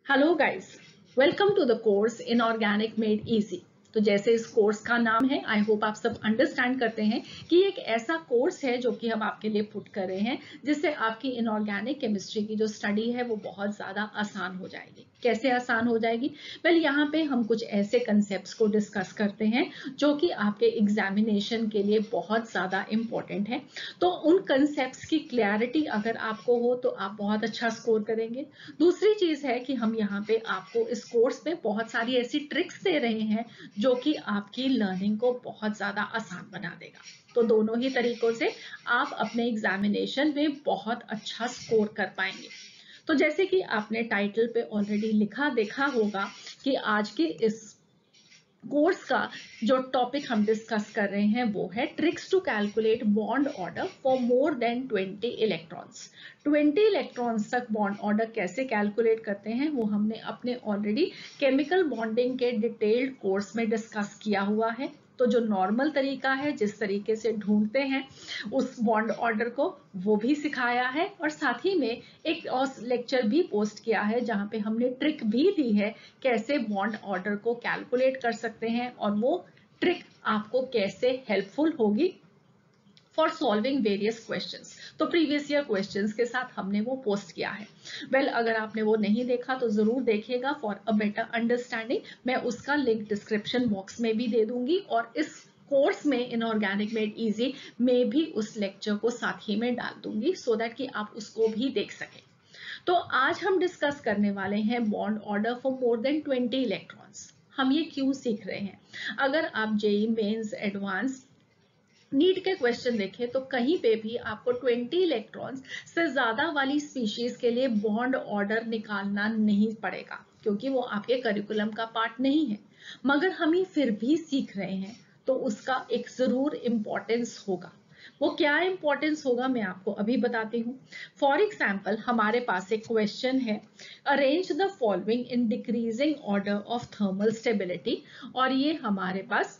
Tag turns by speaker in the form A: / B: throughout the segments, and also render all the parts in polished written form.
A: Hello guys, welcome to the course inorganic made easy. तो जैसे इस कोर्स का नाम है, आई होप आप सब अंडरस्टैंड करते हैं कि एक ऐसा कोर्स है जो कि हम आपके लिए पुट कर रहे हैं जिससे आपकी इनऑर्गेनिक केमिस्ट्री की जो स्टडी है वो बहुत ज़्यादा आसान हो जाएगी। कैसे आसान हो जाएगी? वेल, यहाँ पे हम कुछ ऐसे कंसेप्ट्स को डिस्कस करते हैं जो कि आपके एग्जामिनेशन के लिए बहुत ज़्यादा इम्पोर्टेंट है। तो उन कंसेप्ट्स की क्लैरिटी अगर आपको हो तो आप बहुत अच्छा स्कोर करेंगे। दूसरी चीज़ है कि हम यहाँ पे आपको इस कोर्स में बहुत सारी ऐसी ट्रिक्स दे रहे हैं जो कि आपकी लर्निंग को बहुत ज़्यादा आसान बना देगा। तो दोनों ही तरीकों से आप अपने एग्जामिनेशन में बहुत अच्छा स्कोर कर पाएंगे। तो जैसे कि आपने टाइटल पे ऑलरेडी लिखा देखा होगा कि आज के इस कोर्स का जो टॉपिक हम डिस्कस कर रहे हैं वो है tricks to calculate bond order for more than 20 electrons. 20 electrons तक बॉन्ड ऑर्डर कैसे कैलकुलेट करते हैं वो हमने अपने ऑलरेडी केमिकल बॉन्डिंग के डिटेल्ड कोर्स में डिस्कस किया हुआ है। तो जो नॉर्मल तरीका है, जिस तरीके से ढूंढते हैं उस बॉन्ड ऑर्डर को, वो भी सिखाया है और साथ ही में एक और लेक्चर भी पोस्ट किया है जहां पे हमने ट्रिक भी दी है कैसे बॉन्ड ऑर्डर को कैलकुलेट कर सकते हैं और वो ट्रिक आपको कैसे हेल्पफुल होगी फॉर सॉल्विंग वेरियस क्वेश्चंस। तो प्रीवियस ईयर क्वेश्चंस के साथ हमने वो पोस्ट किया है। वेल, अगर आपने वो नहीं देखा तो जरूर देखिएगा फॉर अ बेटर अंडरस्टैंडिंग। मैं उसका लिंक डिस्क्रिप्शन बॉक्स में भी दे दूंगी और इस कोर्स में इनऑर्गेनिक मेड इजी में भी उस लेक्चर को साथ ही में डाल दूंगी सो दैट कि आप उसको भी देख सकें। तो आज हम डिस्कस करने वाले हैं bond order for more than 20 electrons. हम ये क्यों सीख रहे हैं? अगर आप जेईई मेंस एडवांस नीट के क्वेश्चन देखें तो कहीं पे भी आपको 20 इलेक्ट्रॉन्स से ज्यादा वाली स्पीशीज के लिए बॉन्ड ऑर्डर निकालना नहीं पड़ेगा क्योंकि वो आपके करिकुलम का पार्ट नहीं है। मगर हम ये फिर भी सीख रहे हैं तो उसका एक जरूर इंपॉर्टेंस होगा। वो क्या इंपॉर्टेंस होगा मैं आपको अभी बताती हूँ। फॉर एग्जाम्पल, हमारे पास एक क्वेश्चन है, arrange the following in decreasing order of thermal stability, और ये हमारे पास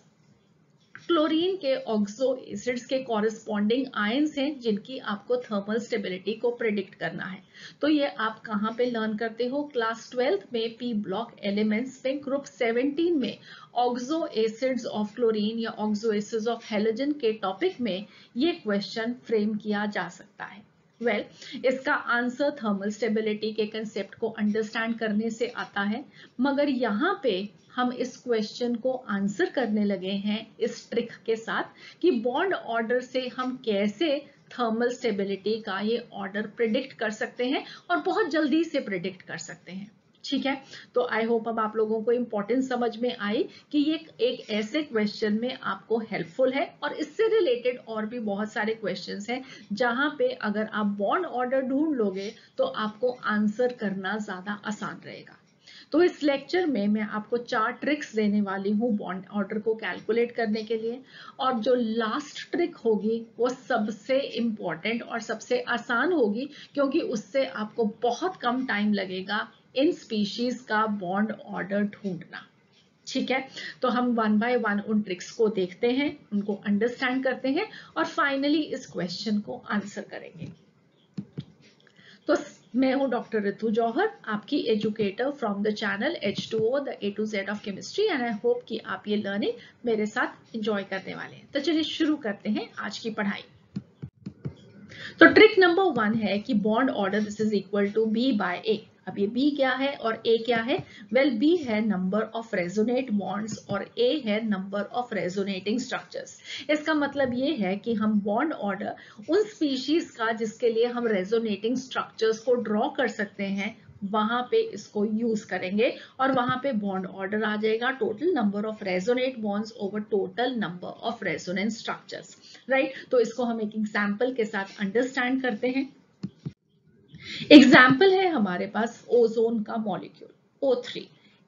A: क्लोरीन के ऑक्सो एसिड्स के कॉरेस्पॉन्डिंग आयंस हैं जिनकी आपको थर्मल स्टेबिलिटी को प्रिडिक्ट करना है। तो ये आप कहाँ पे लर्न करते हो? क्लास 12th में पी ब्लॉक एलिमेंट्स में ग्रुप 17 में ऑक्सो एसिड्स ऑफ क्लोरीन या ऑक्सो एसिड्स ऑफ हेलोजन के टॉपिक में ये क्वेश्चन फ्रेम किया जा सकता है। वेल, इसका आंसर थर्मल स्टेबिलिटी के कंसेप्ट को अंडरस्टैंड करने से आता है। मगर यहाँ पे हम इस क्वेश्चन को आंसर करने लगे हैं इस ट्रिक के साथ कि बॉन्ड ऑर्डर से हम कैसे थर्मल स्टेबिलिटी का ये ऑर्डर प्रिडिक्ट कर सकते हैं और बहुत जल्दी से प्रिडिक्ट कर सकते हैं। ठीक है, तो आई होप अब आप लोगों को इंपॉर्टेंस समझ में आई कि ये एक ऐसे क्वेश्चन में आपको हेल्पफुल है और इससे रिलेटेड और भी बहुत सारे क्वेश्चंस हैं जहां पे अगर आप बॉन्ड ऑर्डर ढूंढ लोगे तो आपको आंसर करना ज्यादा आसान रहेगा। तो इस लेक्चर में मैं आपको 4 ट्रिक्स देने वाली हूँ बॉन्ड ऑर्डर को कैलकुलेट करने के लिए, और जो लास्ट ट्रिक होगी वो सबसे इंपॉर्टेंट और सबसे आसान होगी क्योंकि उससे आपको बहुत कम टाइम लगेगा इन स्पीशीज का बॉन्ड ऑर्डर ढूंढना। ठीक है, तो हम वन बाय वन उन ट्रिक्स को देखते हैं, उनको अंडरस्टैंड करते हैं और फाइनली इस क्वेश्चन को आंसर करेंगे। तो मैं हूं डॉक्टर रितु जौहर, आपकी educator from the channel H2O the A to Z of chemistry, and I hope कि आप ये लर्निंग मेरे साथ एंजॉय करने वाले हैं। तो चलिए शुरू करते हैं आज की पढ़ाई। तो ट्रिक नंबर 1 है कि bond order this is equal to B by A। अब ये B क्या है और A क्या है? वेल, B है नंबर ऑफ रेजोनेट बॉन्ड्स और A है नंबर ऑफ रेजोनेटिंग स्ट्रक्चर्स। इसका मतलब ये है कि हम बॉन्ड ऑर्डर उन स्पीशीज का जिसके लिए हम रेजोनेटिंग स्ट्रक्चर्स को ड्रॉ कर सकते हैं वहां पे इसको यूज करेंगे और वहां पे बॉन्ड ऑर्डर आ जाएगा total number of resonate bonds over total number of resonance structures. Right, तो इसको हम एक एग्जांपल के साथ अंडरस्टैंड करते हैं। एग्जाम्पल है हमारे पास ओजोन का मॉलिक्यूल O3।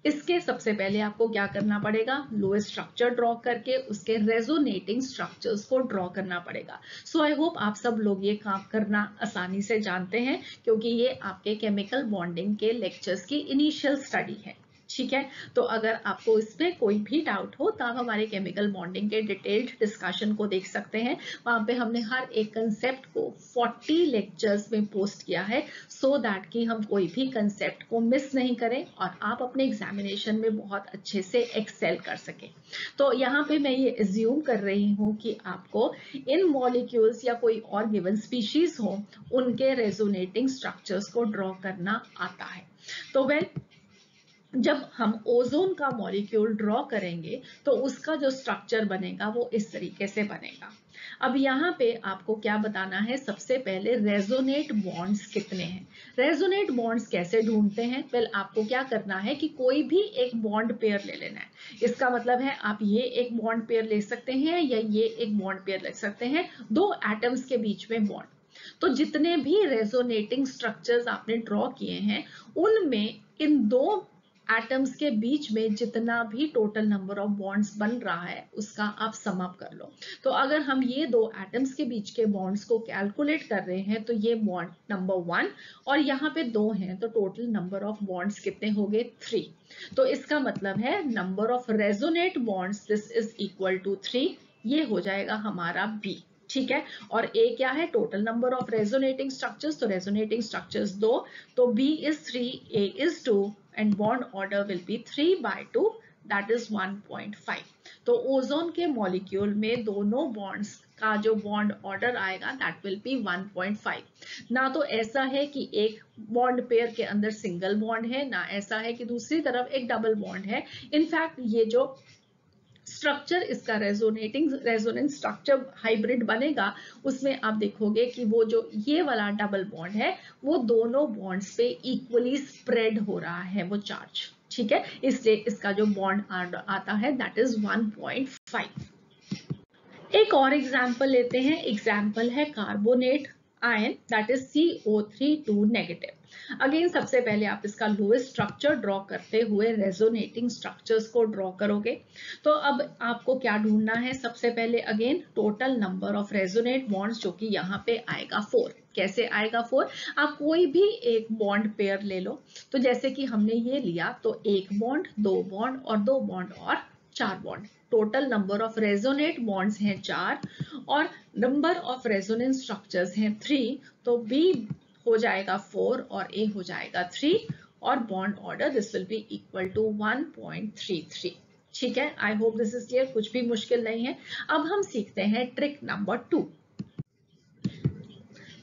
A: इसके सबसे पहले आपको क्या करना पड़ेगा? लोएस्ट स्ट्रक्चर ड्रॉ करके उसके रेजोनेटिंग स्ट्रक्चर्स को ड्रॉ करना पड़ेगा। सो आई होप आप सब लोग ये काम करना आसानी से जानते हैं क्योंकि ये आपके केमिकल बॉन्डिंग के लेक्चर्स की इनिशियल स्टडी है। ठीक है, तो अगर आपको इसमें कोई भी डाउट हो तो आप हमारे केमिकल बॉन्डिंग के डिटेल्ड डिस्कशन को देख सकते हैं। वहां पे हमने हर एक कंसेप्ट को 40 लेक्चर्स में पोस्ट किया है, सो दैट कि हम कोई भी कंसेप्ट को मिस नहीं करें और आप अपने एग्जामिनेशन में बहुत अच्छे से एक्सेल कर सकें। तो यहाँ पे मैं ये एज्यूम कर रही हूँ कि आपको इन मॉलिक्यूल्स या कोई और गिवन स्पीशीज हो उनके रेजोनेटिंग स्ट्रक्चर्स को ड्रॉ करना आता है। तो वेल, जब हम ओजोन का मॉलिक्यूल ड्रॉ करेंगे तो उसका जो स्ट्रक्चर बनेगा वो इस तरीके से बनेगा। अब यहाँ पे आपको क्या बताना है, सबसे पहले रेजोनेट बॉन्ड्स कितने हैं। रेजोनेट बॉन्ड्स कैसे ढूंढते हैं? वेल, आपको क्या करना है कि कोई भी एक बॉन्ड पेयर ले लेना है। इसका मतलब है आप ये एक बॉन्ड पेयर ले सकते हैं या ये एक बॉन्ड पेयर ले सकते हैं, दो एटम्स के बीच में बॉन्ड। तो जितने भी रेजोनेटिंग स्ट्रक्चर्स आपने ड्रॉ किए हैं उनमें इन दो एटम्स के बीच में जितना भी टोटल नंबर ऑफ बॉन्ड्स बन रहा है उसका आप सम अप कर लो। तो अगर हम ये दो एटम्स के बीच के बॉन्ड्स को कैलकुलेट कर रहे हैं तो ये बॉन्ड नंबर 1 और यहाँ पे 2 हैं, तो टोटल नंबर ऑफ बॉन्ड्स कितने हो गए? 3। तो इसका मतलब है number of resonate bonds this is equal to 3। ये हो जाएगा हमारा बी। ठीक है, और ए क्या है? Total number of resonating structures. तो रेजोनेटिंग स्ट्रक्चर्स 2, तो B is 3, A is 2 and bond order will be 3/2, that is 1.5। तो ओजोन के मॉलिक्यूल में दोनों बॉन्ड्स का जो बॉन्ड ऑर्डर आएगा that will be 1.5। ना तो ऐसा है कि एक बॉन्ड पेयर के अंदर सिंगल बॉन्ड है, ना ऐसा है कि दूसरी तरफ एक डबल बॉन्ड है। इनफैक्ट ये जो स्ट्रक्चर इसका रेजोनेंस स्ट्रक्चर हाइब्रिड बनेगा उसमें आप देखोगे कि वो जो ये वाला डबल बॉन्ड है वो दोनों बॉन्ड्स पे इक्वली स्प्रेड हो रहा है वो चार्ज। ठीक है, इसलिए इसका जो बॉन्ड आता है दैट इज 1.5। एक और एग्जाम्पल लेते हैं। एग्जाम्पल है carbonate ion that is CO3 negative. Again सबसे पहले आप इसका लोएस्ट स्ट्रक्चर ड्रॉ करते हुए रेजोनेटिंग स्ट्रक्चर्स को ड्रॉ करोगे। तो अब आपको क्या ढूंढना है? सबसे पहले again total number of resonate bonds, जो कि यहाँ पे आएगा 4। कैसे आएगा 4? आप कोई भी एक बॉन्ड पेयर ले लो। तो जैसे कि हमने ये लिया तो एक बॉन्ड, दो बॉन्ड और दो बॉन्ड और 4 bond. Total number of resonate bonds हैं 4 और नंबर ऑफ रेजोनेंस स्ट्रक्चर्स हैं 3। तो बी हो जाएगा 4 और ए हो जाएगा 3 और bond order this will be equal to 1.33। ठीक है, I hope this is clear, कुछ भी मुश्किल नहीं है। अब हम सीखते हैं ट्रिक नंबर 2।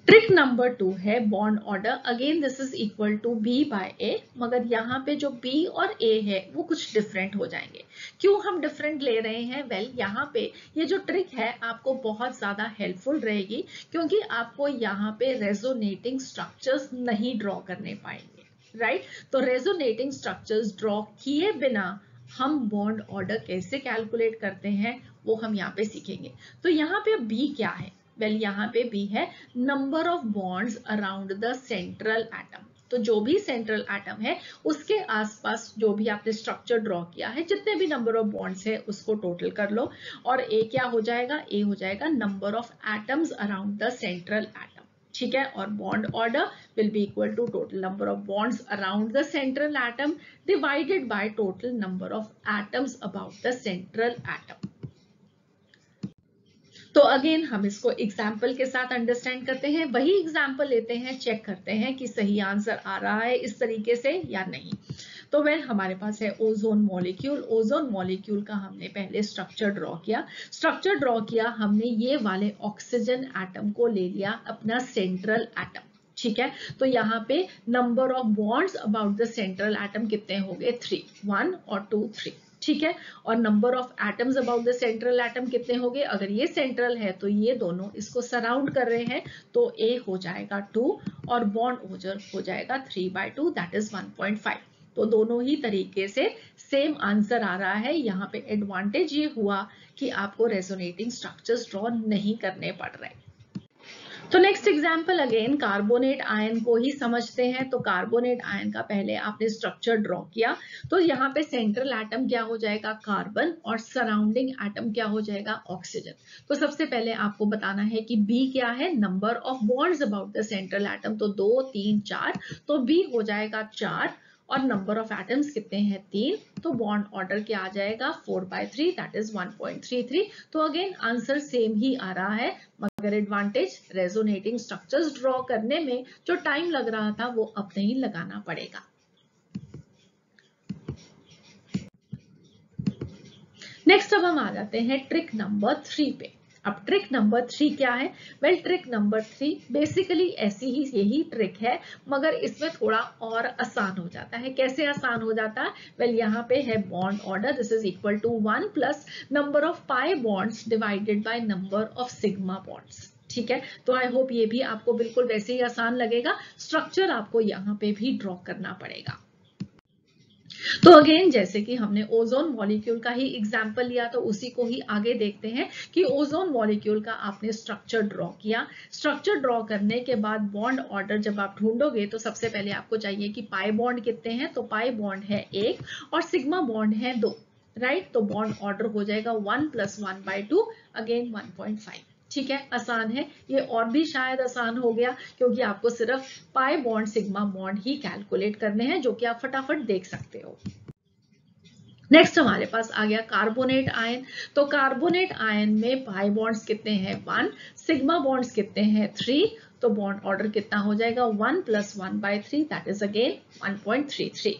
A: ट्रिक नंबर 2 है bond order. Again this is equal to B by A, मगर यहाँ पे जो बी और ए है वो कुछ डिफरेंट हो जाएंगे। क्यों हम डिफरेंट ले रहे हैं? वेल, यहाँ पे ये जो ट्रिक है आपको बहुत ज्यादा हेल्पफुल रहेगी क्योंकि आपको यहाँ पे रेजोनेटिंग स्ट्रक्चर्स नहीं ड्रॉ करने पाएंगे। राइट, तो रेजोनेटिंग स्ट्रक्चर्स ड्रॉ किए बिना हम बॉन्ड ऑर्डर कैसे कैलकुलेट करते हैं वो हम यहाँ पे सीखेंगे। तो यहाँ पे बी क्या है? वेल, यहाँ पे बी है number of bonds around the central atom. तो जो भी सेंट्रल एटम है उसके आसपास जो भी आपने स्ट्रक्चर ड्रॉ किया है, जितने भी नंबर ऑफ बॉन्ड्स है उसको टोटल कर लो। और ए क्या हो जाएगा? ए हो जाएगा number of atoms around the central atom. ठीक है, और bond order will be equal to total number of bonds around the central atom divided by total number of atoms about the central atom. तो again हम इसको example के साथ understand करते हैं। वही एग्जाम्पल लेते हैं, चेक करते हैं कि सही आंसर आ रहा है इस तरीके से या नहीं। तो वेल, हमारे पास है ओजोन मॉलिक्यूल। ओजोन मॉलिक्यूल का हमने पहले स्ट्रक्चर ड्रॉ किया। स्ट्रक्चर ड्रॉ किया हमने ये वाले ऑक्सीजन एटम को ले लिया अपना सेंट्रल एटम। ठीक है, तो यहाँ पे number of bonds about the central atom कितने हो गए? 3, 1 और 2, 3। ठीक है, और number of atoms about the central atom कितने हो गए? अगर ये सेंट्रल है तो ये दोनों इसको सराउंड कर रहे हैं, तो ए हो जाएगा 2 और बॉन्ड हो जाएगा 3/2 दैट इज 1.5। तो दोनों ही तरीके से सेम आंसर आ रहा है। यहाँ पे एडवांटेज ये हुआ कि आपको रेजोनेटिंग स्ट्रक्चर्स ड्रॉ नहीं करने पड़ रहे। तो next example again carbonate ion को ही समझते हैं। तो कार्बोनेट आयन का पहले आपने स्ट्रक्चर ड्रॉ किया, तो यहाँ पे सेंट्रल एटम क्या हो जाएगा? कार्बन, और सराउंडिंग एटम क्या हो जाएगा? ऑक्सीजन। तो सबसे पहले आपको बताना है कि बी क्या है? Number of bonds about the central atom. तो 2, 3, 4, तो बी हो जाएगा 4 और नंबर ऑफ एटम्स कितने हैं 3, तो बॉन्ड ऑर्डर क्या आ जाएगा 4/3 दैट इज 1.33। तो अगेन आंसर सेम ही आ रहा है, मगर एडवांटेज रेजोनेटिंग स्ट्रक्चर्स ड्रॉ करने में जो टाइम लग रहा था वो अब नहीं लगाना पड़ेगा। नेक्स्ट अब हम आ जाते हैं ट्रिक नंबर 3 पे। अब ट्रिक नंबर 3 क्या है? वेल ट्रिक नंबर 3 बेसिकली ऐसी ही यही ट्रिक है, मगर इसमें थोड़ा और आसान हो जाता है। कैसे आसान हो जाता है? वेल यहाँ पे है bond order, this is equal to 1 plus number of pi bonds divided by number of sigma bonds. ठीक है, तो आई होप ये भी आपको बिल्कुल वैसे ही आसान लगेगा। स्ट्रक्चर आपको यहाँ पे भी ड्रॉ करना पड़ेगा। तो अगेन जैसे कि हमने ओजोन मॉलिक्यूल का ही एग्जांपल लिया, तो उसी को ही आगे देखते हैं कि ओजोन मॉलिक्यूल का आपने स्ट्रक्चर ड्रॉ किया। स्ट्रक्चर ड्रॉ करने के बाद बॉन्ड ऑर्डर जब आप ढूंढोगे तो सबसे पहले आपको चाहिए कि पाई बॉन्ड कितने हैं, तो पाई बॉन्ड है 1 और सिग्मा बॉन्ड है 2, राइट। तो बॉन्ड ऑर्डर हो जाएगा 1 + 1/2 अगेन 1.5। ठीक है, आसान है ये, और भी शायद आसान हो गया क्योंकि आपको सिर्फ पाई बॉन्ड सिग्मा बॉन्ड ही कैलकुलेट करने हैं, जो कि आप फटाफट देख सकते हो। नेक्स्ट हमारे पास आ गया कार्बोनेट आयन। तो कार्बोनेट आयन में पाई बॉन्ड्स कितने हैं 1, सिग्मा बॉन्ड्स कितने हैं 3, तो बॉन्ड ऑर्डर कितना हो जाएगा 1 + 1/3 दैट इज अगेन 1.33।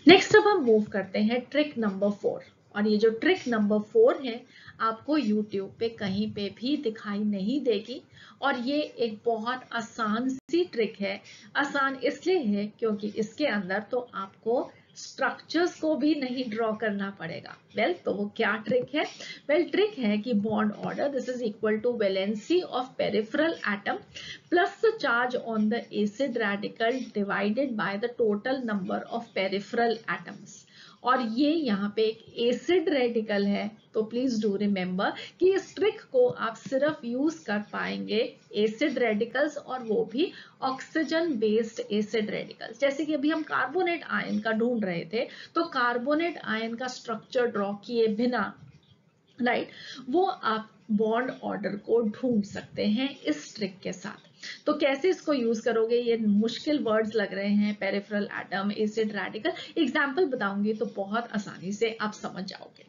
A: नेक्स्ट अब हम मूव करते हैं ट्रिक नंबर 4, और ये जो ट्रिक नंबर 4 है आपको YouTube पे कहीं पे भी दिखाई नहीं देगी, और ये एक बहुत आसान सी ट्रिक है। आसान इसलिए है क्योंकि इसके अंदर तो आपको स्ट्रक्चर्स को भी नहीं ड्रॉ करना पड़ेगा। वेल तो वो क्या ट्रिक है? वेल ट्रिक है कि bond order this is equal to valency of peripheral atom plus the charge on the acid radical divided by the total number of peripheral atoms. और ये यहाँ पे एक एसिड रेडिकल है, तो प्लीज डू रिमेम्बर कि इस ट्रिक को आप सिर्फ यूज कर पाएंगे एसिड रेडिकल्स, और वो भी ऑक्सीजन बेस्ड एसिड रेडिकल्स। जैसे कि अभी हम कार्बोनेट आयन का ढूंढ रहे थे, तो कार्बोनेट आयन का स्ट्रक्चर ड्रॉ किए बिना, राइट, वो आप बॉन्ड ऑर्डर को ढूंढ सकते हैं इस ट्रिक के साथ। तो कैसे इसको यूज करोगे? ये मुश्किल वर्ड्स लग रहे हैं, peripheral atom, acid radical, example बताऊंगी तो बहुत आसानी से आप समझ जाओगे।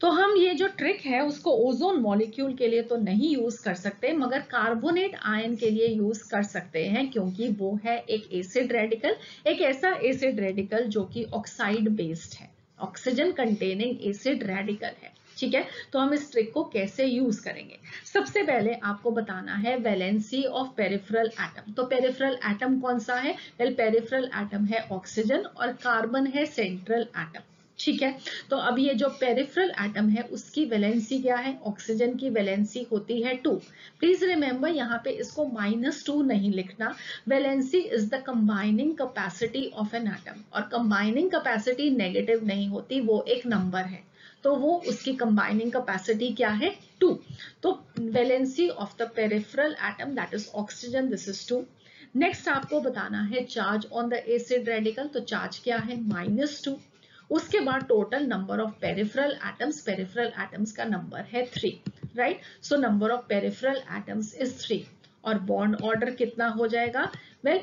A: तो हम ये जो ट्रिक है उसको ओजोन मॉलिक्यूल के लिए तो नहीं यूज कर सकते, मगर कार्बोनेट आयन के लिए यूज कर सकते हैं, क्योंकि वो है एक एसिड रेडिकल, एक ऐसा एसिड रेडिकल जो कि ऑक्साइड बेस्ड है, ऑक्सीजन कंटेनिंग एसिड रेडिकल है। ठीक है, तो हम इस ट्रिक को कैसे यूज करेंगे? सबसे पहले आपको बताना है वैलेंसी ऑफ पेरिफेरल एटम। तो पेरिफेरल एटम कौन सा है? वेल पेरिफेरल एटम है ऑक्सीजन और कार्बन है सेंट्रल एटम। ठीक है, तो अब ये जो पेरिफेरल एटम है उसकी वैलेंसी क्या है? ऑक्सीजन की वैलेंसी होती है 2। प्लीज रिमेंबर यहाँ पे इसको -2 नहीं लिखना। Valency is the combining capacity of an atom, और कंबाइनिंग कैपेसिटी नेगेटिव नहीं होती, वो एक नंबर है, तो वो उसकी कंबाइनिंग कैपेसिटी क्या है 2। तो valency of the peripheral atom that is oxygen, this is 2। Next आपको बताना है charge on the acid radical, तो चार्ज क्या है -2। उसके बाद total number of peripheral atoms का नंबर है 3, right. So number of peripheral atoms is 3, और बॉन्ड ऑर्डर कितना हो जाएगा? वेल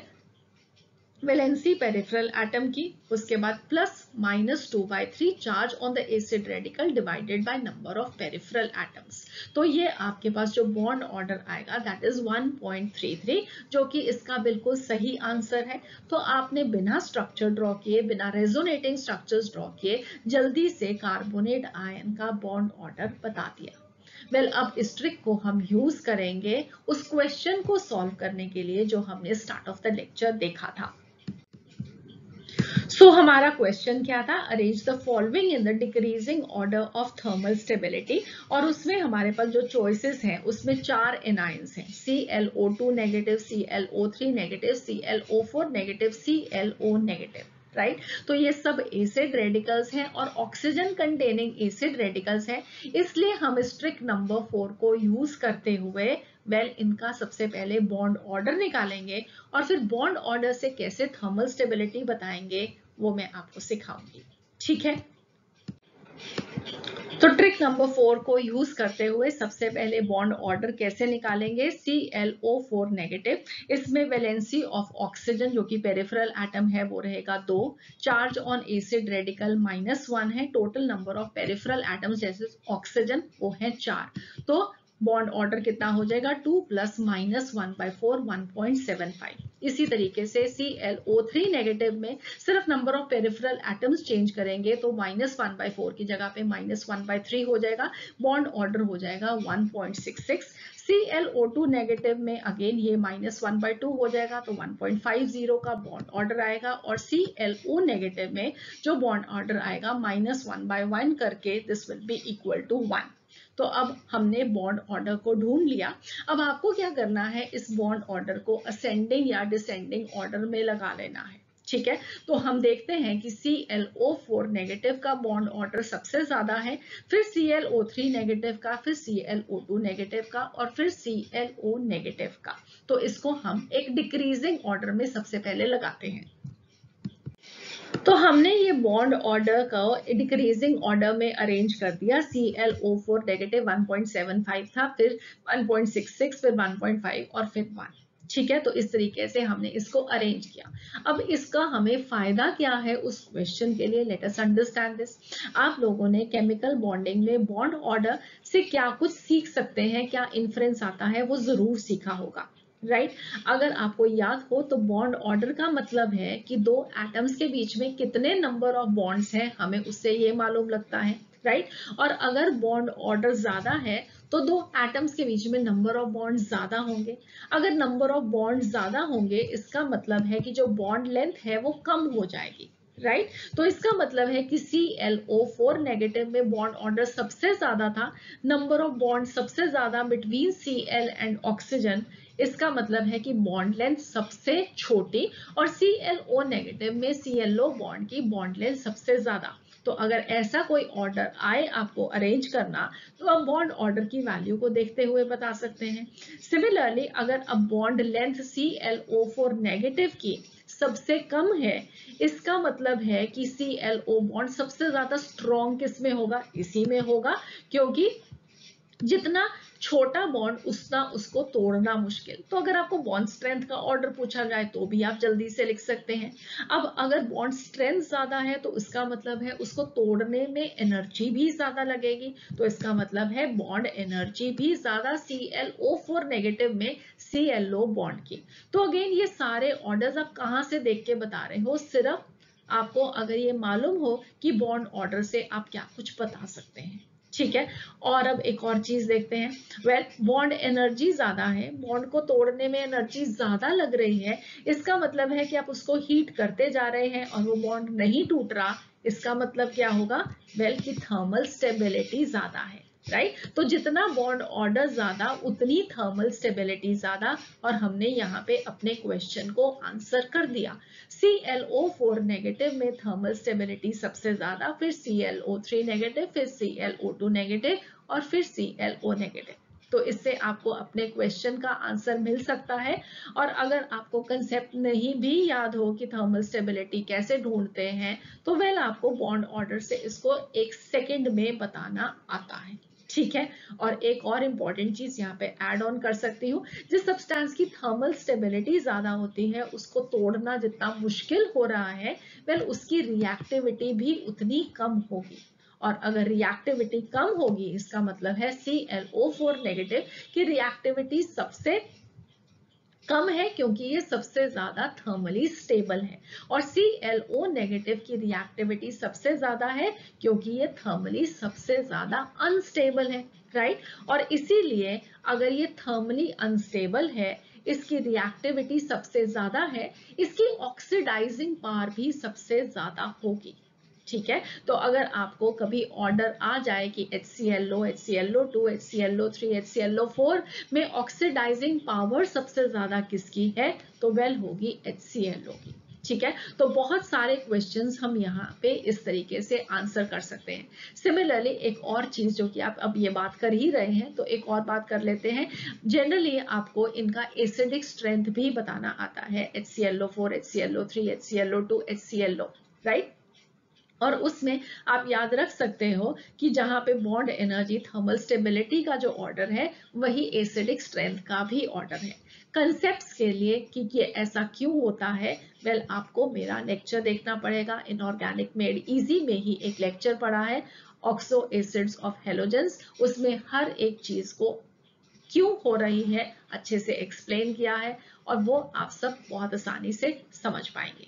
A: वैलेंसी पेरिफेरल एटम की, उसके बाद plus -2/3 charge on the acid radical divided by number of peripheral atoms. तो ये आपके पास जो बॉन्ड ऑर्डर आएगा दैट इज 1.33, जो कि इसका बिल्कुल सही आंसर है। तो आपने बिना स्ट्रक्चर ड्रॉ किए, बिना रेजोनेटिंग स्ट्रक्चर्स ड्रॉ किए, जल्दी से कार्बोनेट आयन का बॉन्ड ऑर्डर बता दिया। वेल अब इस ट्रिक को हम यूज करेंगे उस क्वेश्चन को सॉल्व करने के लिए जो हमने स्टार्ट ऑफ द लेक्चर देखा था। सो हमारा क्वेश्चन क्या था? Arrange the following in the decreasing order of thermal stability, और उसमें हमारे पास जो चॉइसेस हैं उसमें 4 एनायंस हैं, ClO2 negative, ClO3 negative, ClO4 negative, ClO negative, right. तो ये सब एसिड रेडिकल्स हैं और ऑक्सीजन कंटेनिंग एसिड रेडिकल्स हैं, इसलिए हम इस ट्रिक नंबर 4 को यूज करते हुए इनका सबसे पहले बॉन्ड ऑर्डर निकालेंगे, और फिर बॉन्ड ऑर्डर से कैसे थर्मल स्टेबिलिटी बताएंगे वो मैं आपको सिखाऊंगी। ठीक है, तो ट्रिक नंबर 4 को यूज करते हुए सबसे पहले बॉन्ड ऑर्डर कैसे निकालेंगे। ClO4 नेगेटिव, इसमें वैलेंसी ऑफ ऑक्सीजन जो कि पेरिफेरल एटम है वो रहेगा 2, चार्ज ऑन एसिड रेडिकल -1 है, total number of peripheral atoms जैसे ऑक्सीजन वो है 4। तो बॉन्ड ऑर्डर कितना हो जाएगा 2 + -1/4 1.75। इसी तरीके से ClO3 नेगेटिव में सिर्फ number of peripheral atoms change करेंगे तो -1/4 की जगह पे -1/3 हो जाएगा, बॉन्ड ऑर्डर हो जाएगा 1.66। ClO2 नेगेटिव में अगेन ये -1/2 हो जाएगा तो 1.50 का बॉन्ड ऑर्डर आएगा, और ClO नेगेटिव में जो बॉन्ड ऑर्डर आएगा -1/1 करके this will be equal to 1। तो अब हमने बॉन्ड ऑर्डर को ढूंढ लिया। अब आपको क्या करना है, इस बॉन्ड ऑर्डर को असेंडिंग या डिसेंडिंग ऑर्डर में लगा लेना है। ठीक है, तो हम देखते हैं कि ClO4 नेगेटिव का बॉन्ड ऑर्डर सबसे ज्यादा है, फिर ClO3 नेगेटिव का, फिर ClO2 नेगेटिव का, और फिर ClO नेगेटिव का। तो इसको हम एक डिक्रीजिंग ऑर्डर में सबसे पहले लगाते हैं। तो हमने ये बॉन्ड ऑर्डर को डिक्रीजिंग ऑर्डर में अरेंज कर दिया। ClO4 नेगेटिव 1.75 था, फिर 1.66, फिर 1.5 और फिर 1। ठीक है, तो इस तरीके से हमने इसको अरेंज किया। अब इसका हमें फायदा क्या है उस क्वेश्चन के लिए, लेट अस अंडरस्टैंड दिस। आप लोगों ने केमिकल बॉन्डिंग में बॉन्ड ऑर्डर से क्या कुछ सीख सकते हैं, क्या इन्फ्रेंस आता है, वो जरूर सीखा होगा, राइट अगर आपको याद हो तो बॉन्ड ऑर्डर का मतलब है कि दो एटम्स के बीच में कितने नंबर ऑफ बॉन्ड्स हैं, हमें उससे ये मालूम लगता है, राइट और अगर बॉन्ड ऑर्डर ज्यादा है तो दो एटम्स के बीच में नंबर ऑफ बॉन्ड ज्यादा होंगे। अगर नंबर ऑफ बॉन्ड ज्यादा होंगे इसका मतलब है कि जो बॉन्ड लेंथ है वो कम हो जाएगी, राइट तो इसका मतलब है कि ClO4 नेगेटिव में बॉन्ड ऑर्डर सबसे ज्यादा था, नंबर ऑफ बॉन्ड सबसे ज्यादा बिटवीन Cl एंड ऑक्सीजन, इसका मतलब है कि बॉन्ड लेंथ सबसे छोटी, और ClO नेगेटिव में ClO बॉन्ड की बॉन्ड लेंथ सबसे ज्यादा। तो अगर ऐसा कोई ऑर्डर आए आपको अरेंज करना तो आप बॉन्ड ऑर्डर की वैल्यू को देखते हुए बता सकते हैं। सिमिलरली अगर अब बॉन्ड लेंथ ClO4 नेगेटिव की सबसे कम है, इसका मतलब है कि ClO बॉन्ड सबसे ज्यादा स्ट्रॉन्ग किस में होगा, इसी में होगा, क्योंकि जितना छोटा बॉन्ड उतना उसको तोड़ना मुश्किल। तो अगर आपको बॉन्ड स्ट्रेंथ का ऑर्डर पूछा जाए तो भी आप जल्दी से लिख सकते हैं। अब अगर बॉन्ड स्ट्रेंथ ज्यादा है तो इसका मतलब है उसको तोड़ने में एनर्जी भी ज्यादा लगेगी, तो इसका मतलब है बॉन्ड एनर्जी भी ज्यादा ClO4 नेगेटिव में ClO बॉन्ड की। तो अगेन ये सारे ऑर्डर्स आप कहाँ से देख के बता रहे हो, सिर्फ आपको अगर ये मालूम हो कि बॉन्ड ऑर्डर से आप क्या कुछ बता सकते हैं। ठीक है, और अब एक और चीज देखते हैं। वेल बॉन्ड एनर्जी ज्यादा है, बॉन्ड को तोड़ने में एनर्जी ज्यादा लग रही है, इसका मतलब है कि आप उसको हीट करते जा रहे हैं और वो बॉन्ड नहीं टूट रहा, इसका मतलब क्या होगा, वेल कि थर्मल स्टेबिलिटी ज्यादा है, राइट तो जितना बॉन्ड ऑर्डर ज्यादा उतनी थर्मल स्टेबिलिटी ज्यादा, और हमने यहाँ पे अपने क्वेश्चन को आंसर कर दिया। ClO4 नेगेटिव में थर्मल स्टेबिलिटी सबसे ज्यादा, फिर ClO3 नेगेटिव, फिर ClO2 नेगेटिव और फिर ClO नेगेटिव। तो इससे आपको अपने क्वेश्चन का आंसर मिल सकता है। और अगर आपको कंसेप्ट नहीं भी याद हो कि थर्मल स्टेबिलिटी कैसे ढूंढते हैं तो वेल आपको बॉन्ड ऑर्डर से इसको एक सेकंड में बताना आता है। ठीक है, और एक और इम्पॉर्टेंट चीज यहाँ पे ऐड ऑन कर सकती हूँ, जिस सब्सटेंस की थर्मल स्टेबिलिटी ज्यादा होती है उसको तोड़ना जितना मुश्किल हो रहा है, वेल उसकी रिएक्टिविटी भी उतनी कम होगी, और अगर रिएक्टिविटी कम होगी इसका मतलब है ClO4 नेगेटिव की रिएक्टिविटी सबसे कम है क्योंकि ये सबसे ज्यादा थर्मली स्टेबल है, और ClO नेगेटिव की रिएक्टिविटी सबसे ज्यादा है क्योंकि ये थर्मली सबसे ज्यादा अनस्टेबल है, राइट और इसीलिए अगर ये थर्मली अनस्टेबल है, इसकी रिएक्टिविटी सबसे ज्यादा है, इसकी ऑक्सीडाइजिंग पावर भी सबसे ज्यादा होगी। ठीक है, तो अगर आपको कभी ऑर्डर आ जाए कि HClO, HClO2, HClO3, HClO4 में ऑक्सीडाइजिंग पावर सबसे ज्यादा किसकी है, तो वेल होगी HClO की। ठीक है, तो बहुत सारे क्वेश्चंस हम यहाँ पे इस तरीके से आंसर कर सकते हैं। सिमिलरली एक और चीज जो कि आप अब ये बात कर ही रहे हैं तो एक और बात कर लेते हैं। जनरली आपको इनका एसिडिक स्ट्रेंथ भी बताना आता है, HClO4, HClO3, HClO2, HClO, right और उसमें आप याद रख सकते हो कि जहां पे बॉन्ड एनर्जी थर्मल स्टेबिलिटी का जो ऑर्डर है वही एसिडिक स्ट्रेंथ का भी ऑर्डर है। कंसेप्ट्स के लिए कि ये ऐसा क्यों होता है, वेल आपको मेरा लेक्चर देखना पड़ेगा। इनऑर्गेनिक मेड इजी में ही एक लेक्चर पढ़ा है ऑक्सो एसिड्स ऑफ हेलोजेंस, उसमें हर एक चीज को क्यों हो रही है अच्छे से एक्सप्लेन किया है और वो आप सब बहुत आसानी से समझ पाएंगे।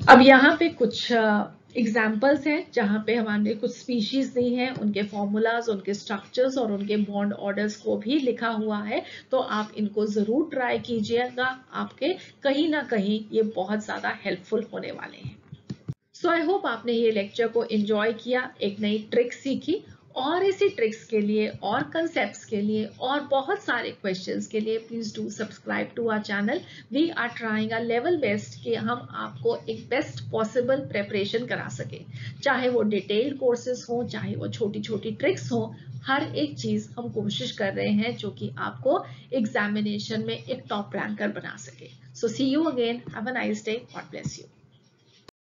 A: अब यहाँ पे कुछ एग्जाम्पल्स हैं जहाँ पे हमारे कुछ स्पीशीज दी हैं, उनके फॉर्मूलाज, उनके स्ट्रक्चर्स और उनके बॉन्ड ऑर्डर्स को भी लिखा हुआ है, तो आप इनको जरूर ट्राई कीजिएगा, आपके कहीं ना कहीं ये बहुत ज्यादा हेल्पफुल होने वाले हैं। सो आई होप आपने ये लेक्चर को एंजॉय किया, एक नई ट्रिक सीखी, और इसी ट्रिक्स के लिए और कंसेप्ट्स के लिए और बहुत सारे क्वेश्चंस के लिए please do subscribe to our channel. We are trying a level best कि हम आपको एक बेस्ट पॉसिबल प्रेपरेशन करा सके, चाहे वो डिटेल्ड कोर्सेज हो, चाहे वो छोटी छोटी ट्रिक्स हो, हर एक चीज हम कोशिश कर रहे हैं जो कि आपको एग्जामिनेशन में एक टॉप रैंकर बना सके। So see you again, have a nice day, God bless you.